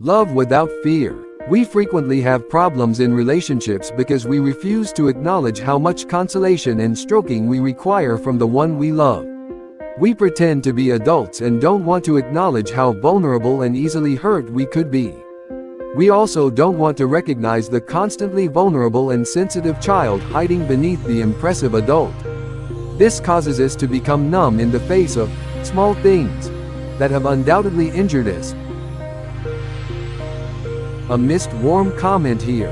Love without fear. We frequently have problems in relationships because we refuse to acknowledge how much consolation and stroking we require from the one we love. We pretend to be adults and don't want to acknowledge how vulnerable and easily hurt we could be. We also don't want to recognize the constantly vulnerable and sensitive child hiding beneath the impressive adult. This causes us to become numb in the face of small things that have undoubtedly injured us. A missed warm comment here.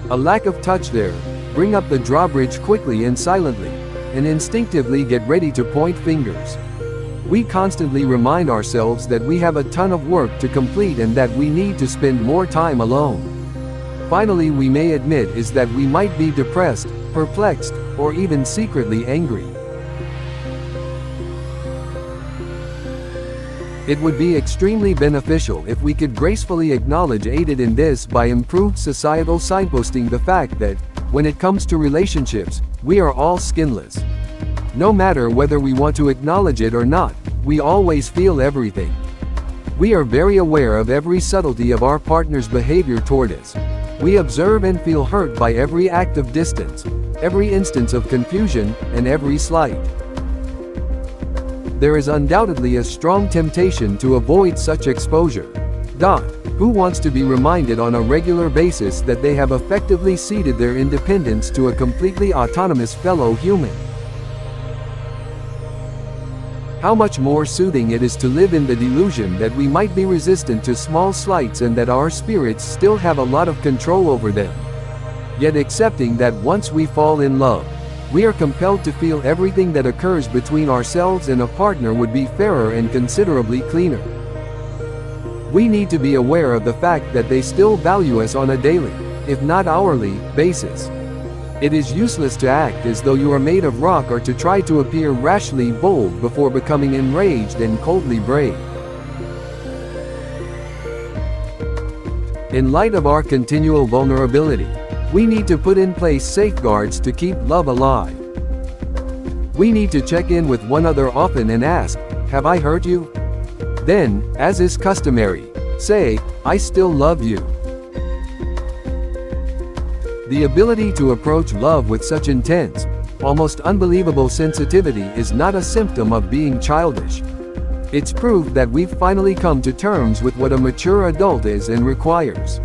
A lack of touch there. Bring up the drawbridge quickly and silently, and instinctively get ready to point fingers. We constantly remind ourselves that we have a ton of work to complete and that we need to spend more time alone. Finally, we may admit is that we might be depressed, perplexed, or even secretly angry. It would be extremely beneficial if we could gracefully acknowledge aided in this by improved societal signposting the fact that, when it comes to relationships, we are all skinless. No matter whether we want to acknowledge it or not, we always feel everything. We are very aware of every subtlety of our partner's behavior toward us. We observe and feel hurt by every act of distance, every instance of confusion, and every slight. There is undoubtedly a strong temptation to avoid such exposure. Who wants to be reminded on a regular basis that they have effectively ceded their independence to a completely autonomous fellow human? How much more soothing it is to live in the delusion that we might be resistant to small slights and that our spirits still have a lot of control over them. Yet accepting that once we fall in love, we are compelled to feel everything that occurs between ourselves and a partner would be fairer and considerably cleaner. We need to be aware of the fact that they still value us on a daily, if not hourly, basis. It is useless to act as though you are made of rock or to try to appear rashly bold before becoming enraged and coldly brave. In light of our continual vulnerability, we need to put in place safeguards to keep love alive. We need to check in with one another often and ask, "Have I hurt you?" Then, as is customary, say, "I still love you." The ability to approach love with such intense, almost unbelievable sensitivity is not a symptom of being childish. It's proof that we've finally come to terms with what a mature adult is and requires.